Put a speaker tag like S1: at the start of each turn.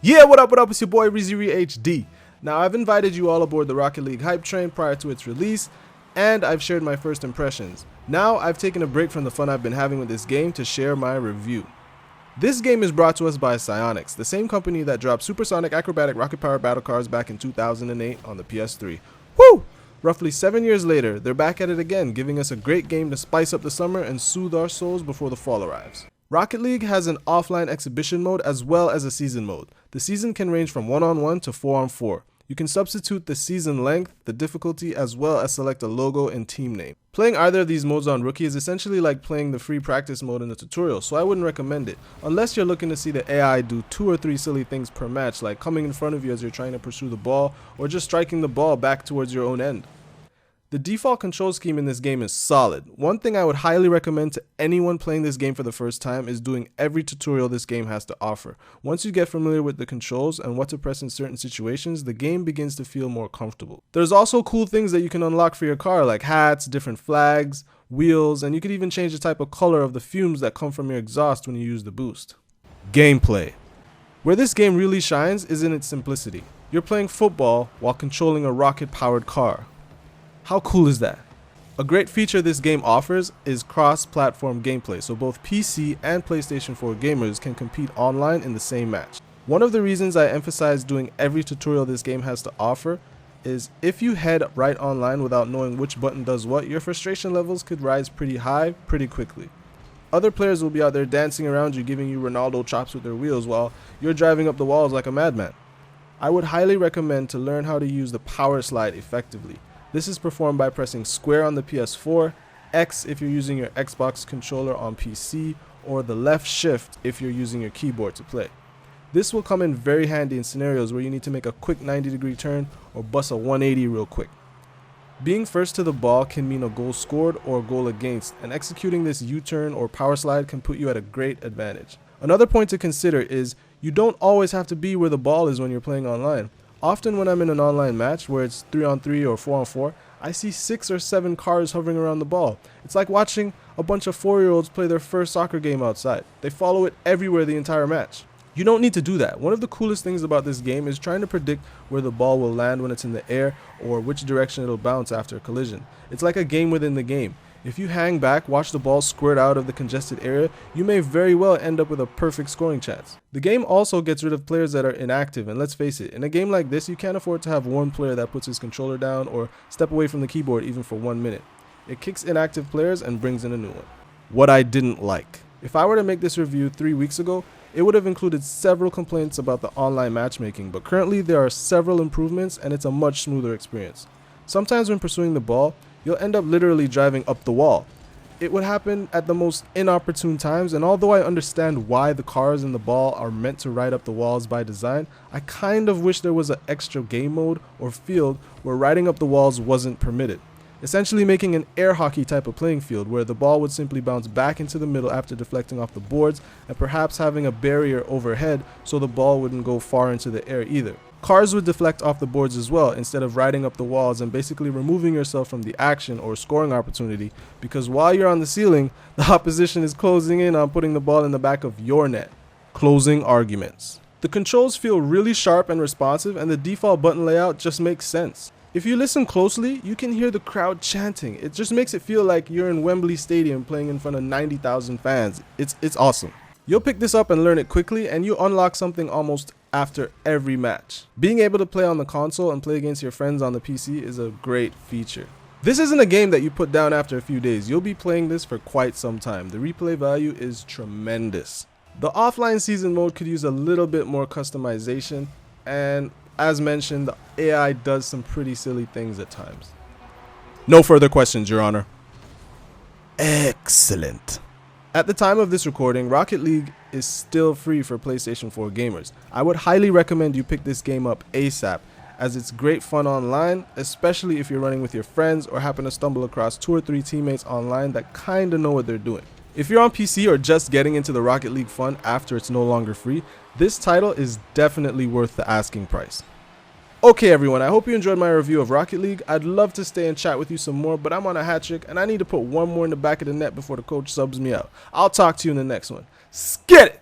S1: Yeah, what up, what up? It's your boy Riziri HD. Now, I've invited you all aboard the Rocket League hype train prior to its release, and I've shared my first impressions. Now, I've taken a break from the fun I've been having with this game to share my review. This game is brought to us by Psyonix, the same company that dropped supersonic acrobatic rocket-powered battle cars back in 2008 on the PS3. Woo! Roughly 7 years later, they're back at it again, giving us a great game to spice up the summer and soothe our souls before the fall arrives. Rocket League has an offline exhibition mode as well as a season mode. The season can range from 1-on-1 to 4-on-4. You can substitute the season length, the difficulty, as well as select a logo and team name. Playing either of these modes on Rookie is essentially like playing the free practice mode in the tutorial, so I wouldn't recommend it, unless you're looking to see the AI do 2 or 3 silly things per match, like coming in front of you as you're trying to pursue the ball, or just striking the ball back towards your own end. The default control scheme in this game is solid. One thing I would highly recommend to anyone playing this game for the first time is doing every tutorial this game has to offer. Once you get familiar with the controls and what to press in certain situations, the game begins to feel more comfortable. There's also cool things that you can unlock for your car, like hats, different flags, wheels, and you could even change the type of color of the fumes that come from your exhaust when you use the boost. Gameplay. Where this game really shines is in its simplicity. You're playing football while controlling a rocket-powered car. How cool is that? A great feature this game offers is cross-platform gameplay, so both PC and PlayStation 4 gamers can compete online in the same match. One of the reasons I emphasize doing every tutorial this game has to offer is if you head right online without knowing which button does what, your frustration levels could rise pretty high pretty quickly. Other players will be out there dancing around you, giving you Ronaldo chops with their wheels while you're driving up the walls like a madman. I would highly recommend to learn how to use the power slide effectively. This is performed by pressing square on the PS4, X if you're using your Xbox controller on PC, or the left shift if you're using your keyboard to play. This will come in very handy in scenarios where you need to make a quick 90-degree turn or bust a 180 real quick. Being first to the ball can mean a goal scored or a goal against, and executing this U-turn or power slide can put you at a great advantage. Another point to consider is you don't always have to be where the ball is when you're playing online. Often when I'm in an online match where it's 3-on-3 or 4-on-4, I see 6 or 7 cars hovering around the ball. It's like watching a bunch of 4-year-olds play their first soccer game outside. They follow it everywhere the entire match. You don't need to do that. One of the coolest things about this game is trying to predict where the ball will land when it's in the air or which direction it'll bounce after a collision. It's like a game within the game. If you hang back, watch the ball squirt out of the congested area, you may very well end up with a perfect scoring chance. The game also gets rid of players that are inactive, and let's face it, in a game like this, you can't afford to have one player that puts his controller down or step away from the keyboard even for 1 minute. It kicks inactive players and brings in a new one. What I didn't like. If I were to make this review 3 weeks ago, it would have included several complaints about the online matchmaking, but currently there are several improvements and it's a much smoother experience. Sometimes when pursuing the ball, you'll end up literally driving up the wall. It would happen at the most inopportune times, and although I understand why the cars and the ball are meant to ride up the walls by design, I kind of wish there was an extra game mode or field where riding up the walls wasn't permitted. Essentially making an air hockey type of playing field where the ball would simply bounce back into the middle after deflecting off the boards, and perhaps having a barrier overhead so the ball wouldn't go far into the air either. Cars would deflect off the boards as well instead of riding up the walls and basically removing yourself from the action or scoring opportunity, because while you're on the ceiling, the opposition is closing in on putting the ball in the back of your net. Closing arguments. The controls feel really sharp and responsive, and the default button layout just makes sense. If you listen closely, you can hear the crowd chanting. It just makes it feel like you're in Wembley Stadium playing in front of 90,000 fans. It's awesome. You'll pick this up and learn it quickly, and you unlock something almost after every match. Being able to play on the console and play against your friends on the PC is a great feature. This isn't a game that you put down after a few days. You'll be playing this for quite some time. The replay value is tremendous. The offline season mode could use a little bit more customization, and as mentioned, the AI does some pretty silly things at times. No further questions, Your Honor. Excellent. At the time of this recording, Rocket League is still free for PlayStation 4 gamers. I would highly recommend you pick this game up ASAP, as it's great fun online, especially if you're running with your friends or happen to stumble across 2 or 3 teammates online that kinda know what they're doing. If you're on PC or just getting into the Rocket League fun after it's no longer free, this title is definitely worth the asking price. Okay everyone, I hope you enjoyed my review of Rocket League. I'd love to stay and chat with you some more, but I'm on a hat trick and I need to put one more in the back of the net before the coach subs me out. I'll talk to you in the next one. Skit it!